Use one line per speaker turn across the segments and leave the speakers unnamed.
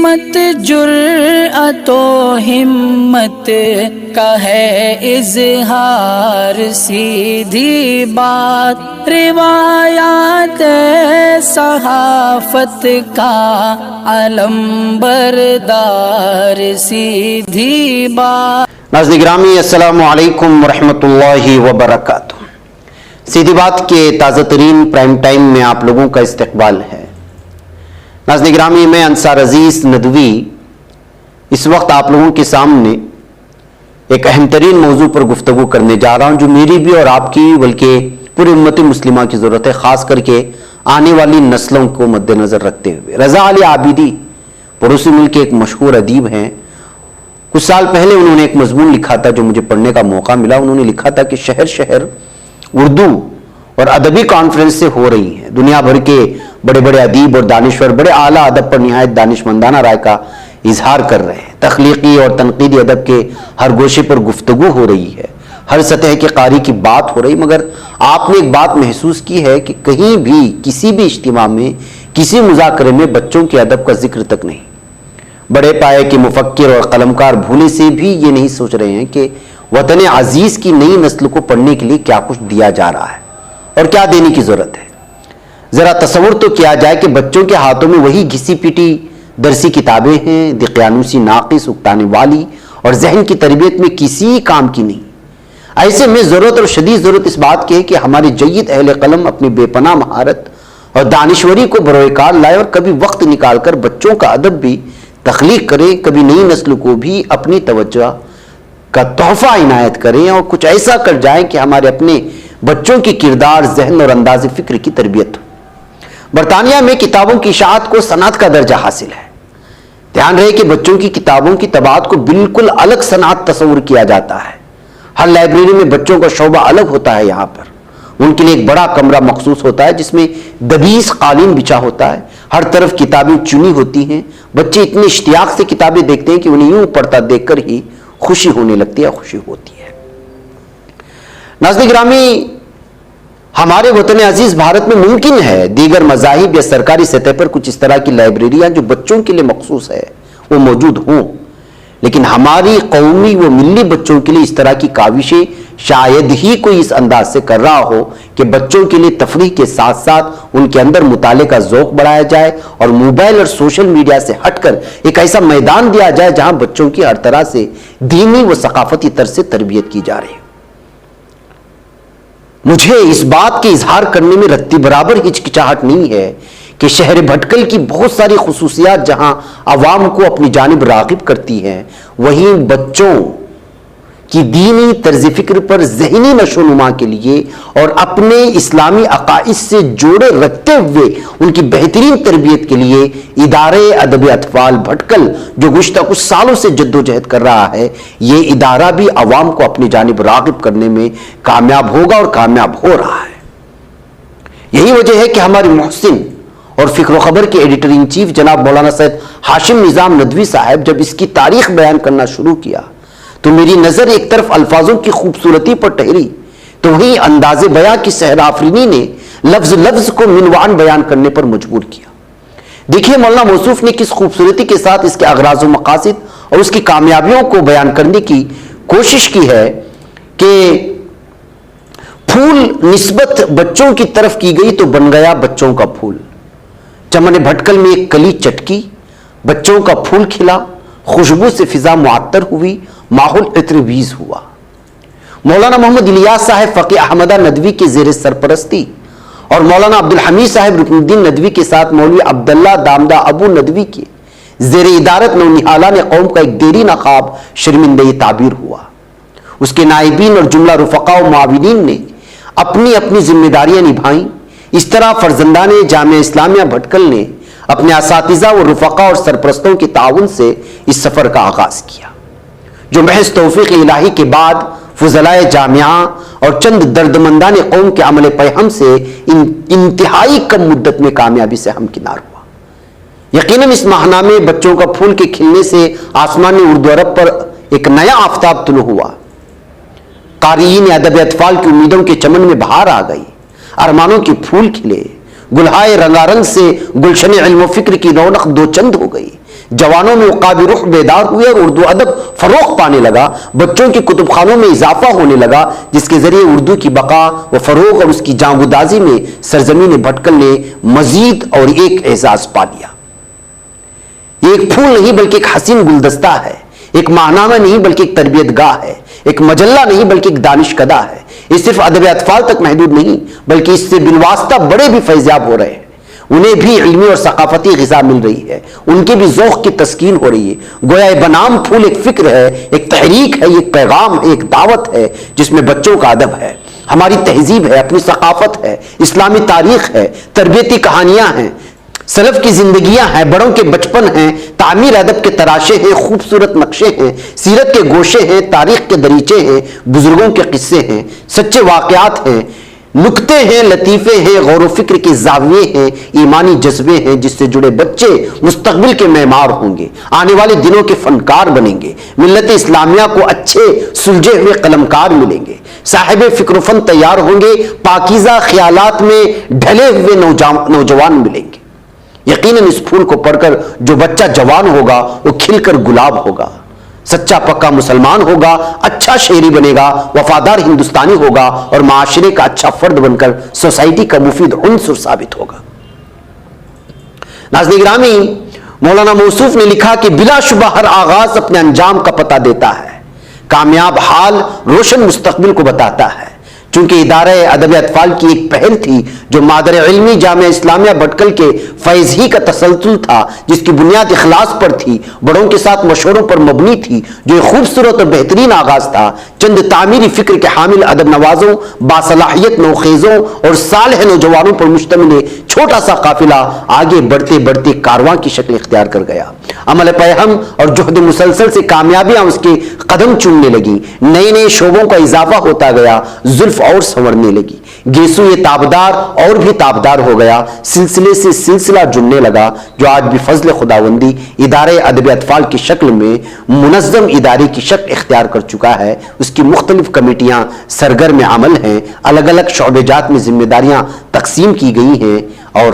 قیمت جرأت و ہمت کا ہے اظہار، سیدھی بات روایات صحافت کا علم بردار، سیدھی بات۔
ناظرین گرامی السلام علیکم ورحمۃ اللہ وبرکاتہ۔ سیدھی بات کے تازہ ترین پرائم ٹائم میں آپ لوگوں کا استقبال ہے۔ ناظرین گرامی، میں انصار عزیز ندوی اس وقت آپ لوگوں کے سامنے ایک اہم ترین موضوع پر گفتگو کرنے جا رہا ہوں، جو میری بھی اور آپ کی بلکہ پوری امت مسلمہ کی ضرورت ہے، خاص کر کے آنے والی نسلوں کو مد نظر رکھتے ہوئے۔ رضا علی عابدی پڑوسی ملک کے ایک مشہور ادیب ہیں۔ کچھ سال پہلے انہوں نے ایک مضمون لکھا تھا جو مجھے پڑھنے کا موقع ملا۔ انہوں نے لکھا تھا کہ شہر شہر اردو اور ادبی کانفرنس سے ہو رہی ہیں، دنیا بھر کے بڑے بڑے ادیب اور دانشور بڑے اعلیٰ ادب پر نہایت دانشمندانہ رائے کا اظہار کر رہے ہیں، تخلیقی اور تنقیدی ادب کے ہر گوشے پر گفتگو ہو رہی ہے، ہر سطح کے قاری کی بات ہو رہی، مگر آپ نے ایک بات محسوس کی ہے کہ کہیں بھی کسی بھی اجتماع میں کسی مذاکرے میں بچوں کے ادب کا ذکر تک نہیں۔ بڑے پائے کے مفکر اور قلمکار بھولے سے بھی یہ نہیں سوچ رہے ہیں کہ وطن عزیز کی نئی نسل کو پڑھنے کے لیے کیا کچھ دیا جا رہا ہے اور کیا دینے کی ضرورت ہے۔ ذرا تصور تو کیا جائے کہ بچوں کے ہاتھوں میں وہی گھسی پیٹی درسی کتابیں ہیں، دقیانوسی ناقص اکتانے والی، اور ذہن کی تربیت میں کسی کام کی نہیں۔ ایسے میں ضرورت اور شدید ضرورت اس بات کی ہے کہ ہمارے جید اہل قلم اپنی بے پناہ مہارت اور دانشوری کو بروئے کار لائے اور کبھی وقت نکال کر بچوں کا ادب بھی تخلیق کریں، کبھی نئی نسل کو بھی اپنی توجہ کا تحفہ عنایت کریں اور کچھ ایسا کر جائیں کہ ہمارے اپنے بچوں کی کردار، ذہن اور انداز فکر کی تربیت ہو۔ برطانیہ میں کتابوں کی اشاعت کو صنعت کا درجہ حاصل ہے۔ دھیان رہے کہ بچوں کی کتابوں کی طباعت کو بالکل الگ صنعت تصور کیا جاتا ہے۔ ہر لائبریری میں بچوں کا شعبہ الگ ہوتا ہے۔ یہاں پر ان کے لیے ایک بڑا کمرہ مخصوص ہوتا ہے جس میں 20 قالین بچھا ہوتا ہے، ہر طرف کتابیں چنی ہوتی ہیں۔ بچے اتنے اشتیاق سے کتابیں دیکھتے ہیں کہ انہیں یوں پڑھتا دیکھ کر ہی خوشی ہونے لگتی ہے، خوشی ہوتی ہے۔ ناظرین گرامی، ہمارے وطن عزیز بھارت میں ممکن ہے دیگر مذاہب یا سرکاری سطح پر کچھ اس طرح کی لائبریریاں جو بچوں کے لیے مخصوص ہے وہ موجود ہوں، لیکن ہماری قومی و ملی بچوں کے لیے اس طرح کی کاوشیں شاید ہی کوئی اس انداز سے کر رہا ہو کہ بچوں کے لیے تفریح کے ساتھ ساتھ ان کے اندر مطالعے کا ذوق بڑھایا جائے اور موبائل اور سوشل میڈیا سے ہٹ کر ایک ایسا میدان دیا جائے جہاں بچوں کی ہر طرح سے دینی و ثقافتی طرز سے تربیت کی جا رہی ہے۔ مجھے اس بات کے اظہار کرنے میں رتی برابر ہچکچاہٹ نہیں ہے کہ شہر بھٹکل کی بہت ساری خصوصیات جہاں عوام کو اپنی جانب راغب کرتی ہیں، وہیں بچوں کی دینی طرز فکر پر ذہنی نشو و نما کے لیے اور اپنے اسلامی عقائد سے جوڑے رکھتے ہوئے ان کی بہترین تربیت کے لیے ادارے ادب اطفال بھٹکل جو گزشتہ کچھ سالوں سے جدوجہد کر رہا ہے، یہ ادارہ بھی عوام کو اپنی جانب راغب کرنے میں کامیاب ہوگا اور کامیاب ہو رہا ہے۔ یہی وجہ ہے کہ ہمارے محسن اور فکر و خبر کے ایڈیٹر ان چیف جناب مولانا سید ہاشم نظام ندوی صاحب جب اس کی تاریخ بیان کرنا شروع کیا تو میری نظر ایک طرف الفاظوں کی خوبصورتی پر ٹھہری تو وہیں انداز بیاں کی سحر آفرینی نے لفظ لفظ کو منوان بیان کرنے پر مجبور کیا۔ دیکھیے مولانا موصوف نے کس خوبصورتی کے ساتھ اس کے اغراض و مقاصد اور اس کی کامیابیوں کو بیان کرنے کی کوشش کی ہے کہ پھول نسبت بچوں کی طرف کی گئی تو بن گیا بچوں کا پھول۔ چمن بھٹکل میں ایک کلی چٹکی، بچوں کا پھول کھلا، خوشبو سے فضا معطر ہوئی، ماحول عطربیز ہوا۔ مولانا محمد الیاس صاحب فقیہ احمدہ ندوی کے زیر سرپرستی اور مولانا عبدالحمید صاحب رکن الدین ندوی کے ساتھ مولوی عبداللہ دامدہ ابو ندوی کے زیر ادارت نونہالہ نے قوم کا ایک دیرینہ خواب شرمندہ تعبیر ہوا۔ اس کے نائبین اور جملہ رفقاء و معاونین نے اپنی اپنی ذمہ داریاں نبھائیں۔ اس طرح فرزندان جامعہ اسلامیہ بھٹکل نے اپنے اساتذہ و رفقاء اور سرپرستوں کے تعاون سے اس سفر کا آغاز کیا، جو محض توفیق الہی کے بعد فضلائے جامعہ اور چند دردمندان قوم کے عمل پیہم سے انتہائی کم مدت میں کامیابی سے ہمکنار ہوا۔ یقیناً اس ماہنامے میں بچوں کا پھول کے کھلنے سے آسمان اردو عرب پر ایک نیا آفتاب طلوع ہوا۔ قارئین ادب اطفال کی امیدوں کے چمن میں بہار آ گئی، ارمانوں کے پھول کھلے، گلہائے رنگارنگ سے گلشن علم و فکر کی رونق دو چند ہو گئی، جوانوں میں عقاب رخ بیدار ہوئے اور اردو ادب فروغ پانے لگا، بچوں کی کتب خانوں میں اضافہ ہونے لگا، جس کے ذریعے اردو کی بقا و فروغ اور اس کی جانگدازی میں سرزمین بھٹکل نے مزید اور ایک اعزاز پا لیا۔ یہ ایک پھول نہیں بلکہ ایک حسین گلدستہ ہے، ایک ماہنامہ نہیں بلکہ ایک تربیت گاہ ہے، ایک مجلہ نہیں بلکہ ایک دانش کدہ ہے۔ یہ صرف ادب اطفال تک محدود نہیں بلکہ اس سے بالواسطہ بڑے بھی فیضیاب ہو رہے ہیں، انہیں بھی علمی اور ثقافتی غذا مل رہی ہے، ان کے بھی ذوق کی تسکین ہو رہی ہے۔ گویا یہ بنام پھول ایک فکر ہے، ایک تحریک ہے، ایک پیغام ہے، ایک دعوت ہے جس میں بچوں کا ادب ہے، ہماری تہذیب ہے، اپنی ثقافت ہے، اسلامی تاریخ ہے، تربیتی کہانیاں ہیں، سلف کی زندگیاں ہیں، بڑوں کے بچپن ہیں، تعمیر ادب کے تراشے ہیں، خوبصورت نقشے ہیں، سیرت کے گوشے ہیں، تاریخ کے دریچے ہیں، بزرگوں کے قصے ہیں، سچے واقعات ہیں، نکتے ہیں، لطیفے ہیں، غور و فکر کے زاویے ہیں، ایمانی جذبے ہیں جس سے جڑے بچے مستقبل کے معمار ہوں گے، آنے والے دنوں کے فنکار بنیں گے، ملت اسلامیہ کو اچھے سلجھے ہوئے قلمکار ملیں گے، صاحب فکر و فن تیار ہوں گے، پاکیزہ خیالات میں ڈھلے ہوئے نوجوان ملیں گے۔ یقیناً اس پھول کو پڑھ کر جو بچہ جوان ہوگا وہ کھل کر گلاب ہوگا، سچا پکا مسلمان ہوگا، اچھا شہری بنے گا، وفادار ہندوستانی ہوگا اور معاشرے کا اچھا فرد بن کر سوسائٹی کا مفید عنصر ثابت ہوگا۔ ناظرین گرامی، مولانا موصوف نے لکھا کہ بلا شبہ ہر آغاز اپنے انجام کا پتہ دیتا ہے، کامیاب حال روشن مستقبل کو بتاتا ہے۔ چونکہ ادارہ ادب اطفال کی ایک پہل تھی جو مادر علمی جامعہ اسلامیہ بھٹکل کے فیض ہی کا تسلسل تھا، جس کی بنیاد اخلاص پر تھی، بڑوں کے ساتھ مشوروں پر مبنی تھی، جو ایک خوبصورت اور بہترین آغاز تھا، چند تعمیری فکر کے حامل ادب نوازوں، باصلاحیت نوخیزوں اور صالح نوجوانوں پر مشتمل چھوٹا سا قافلہ آگے بڑھتے بڑھتے کارواں کی شکل اختیار کر گیا۔ عمل پیہم اور جہد مسلسل سے کامیابیاں اس کے قدم چومنے لگیں، نئے نئے شعبوں کا اضافہ ہوتا گیا، زلف اور سنورنے لگی، گیسو یہ تابدار اور بھی تابدار ہو گیا، سلسلے سے سلسلہ جڑنے لگا، جو آج بھی فضل خداوندی ادارے ادب اطفال کی شکل میں منظم ادارے کی شکل اختیار کر چکا ہے۔ اس کی مختلف کمیٹیاں سرگرم عمل ہیں، الگ الگ شعبے جات میں ذمہ داریاں تقسیم کی گئی ہیں اور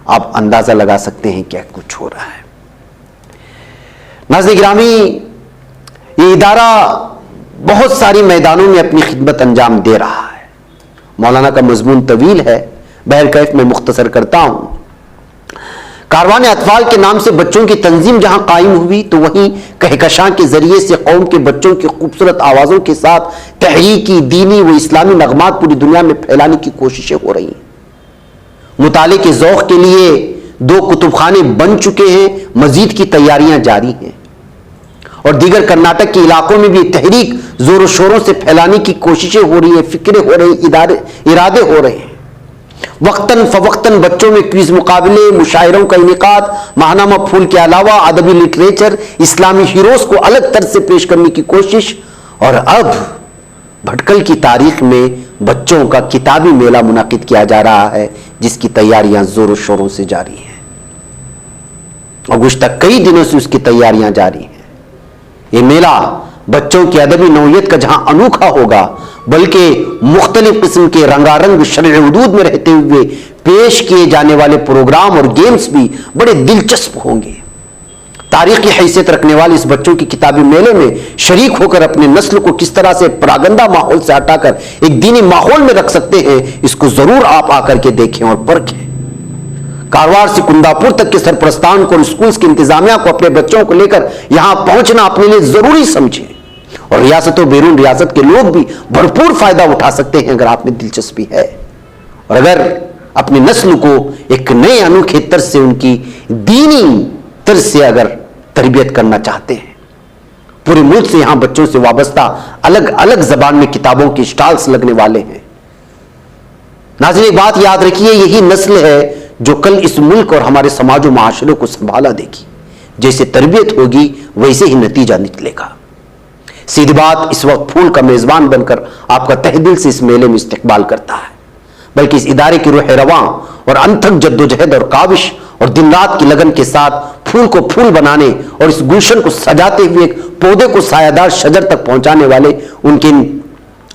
آپ اندازہ لگا سکتے ہیں کیا کچھ ہو رہا ہے۔ ناظرین گرامی، یہ ادارہ بہت ساری میدانوں میں اپنی خدمت انجام دے رہا ہے۔ مولانا کا مضمون طویل ہے، بہرکیف میں مختصر کرتا ہوں۔ کاروان اطفال کے نام سے بچوں کی تنظیم جہاں قائم ہوئی تو وہیں کہکشاں کے ذریعے سے قوم کے بچوں کی خوبصورت آوازوں کے ساتھ تحریکی، دینی و اسلامی نغمات پوری دنیا میں پھیلانے کی کوششیں ہو رہی ہیں۔ مطالعے کے ذوق کے لیے 2 کتب خانے بن چکے ہیں، مزید کی تیاریاں جاری ہیں اور دیگر کرناٹک کے علاقوں میں بھی تحریک زور و شوروں سے پھیلانے کی کوششیں ہو رہی ہیں، فکریں ہو رہی ہیں، ارادے ہو رہے ہیں۔ وقتاً فوقتاً بچوں میں کوئز مقابلے، مشاعروں کا انعقاد، ماہنامہ پھول کے علاوہ ادبی لٹریچر، اسلامی ہیروز کو الگ طرز سے پیش کرنے کی کوشش، اور اب بھٹکل کی تاریخ میں بچوں کا کتابی میلہ منعقد کیا جا رہا ہے جس کی تیاریاں زور و شوروں سے جاری ہیں اور گزشتہ کئی دنوں سے اس کی تیاریاں جاری ہیں۔ یہ میلہ بچوں کی ادبی نوعیت کا جہاں انوکھا ہوگا بلکہ مختلف قسم کے رنگارنگ شرع حدود میں رہتے ہوئے پیش کیے جانے والے پروگرام اور گیمز بھی بڑے دلچسپ ہوں گے۔ تاریخی حیثیت رکھنے والے اس بچوں کی کتابی میلے میں شریک ہو کر اپنے نسل کو کس طرح سے پراگندہ ماحول سے ہٹا کر ایک دینی ماحول میں رکھ سکتے ہیں، اس کو ضرور آپ آ کر کے دیکھیں اور پرکھیں۔ کاروار سے کنداپور تک کے سرپرستان کو اور اسکولز کی انتظامیہ کو اپنے بچوں کو لے کر یہاں پہنچنا اپنے لیے ضروری سمجھیں، اور ریاست و بیرون ریاست کے لوگ بھی بھرپور فائدہ اٹھا سکتے ہیں اگر آپ میں دلچسپی ہے، اور اگر اپنی نسل کو ایک نئے انوکھے طرز سے ان کی دینی طرز سے اگر تربیت کرنا چاہتے ہیں۔ پورے ملک سے یہاں بچوں سے وابستہ الگ الگ زبان میں کتابوں کے اسٹالز لگنے والے ہیں۔ ناظرین، ایک بات یاد رکھیے، یہی نسل ہے جو کل اس ملک اور ہمارے سماج و معاشرے کو سنبھالا دے گی۔ جیسے تربیت ہوگی ویسے ہی نتیجہ نکلے گا۔ سیدھی بات، اس وقت پھول کا میزبان بن کر آپ کا تہ دل سے اس میلے میں استقبال کرتا ہے، بلکہ اس ادارے کی روح رواں اور انتھک جدوجہد اور کاوش اور دن رات کی لگن کے ساتھ پھول کو پھول بنانے اور اس گلشن کو سجاتے ہوئے ایک پودے کو سایہ دار شجر تک پہنچانے والے ان کے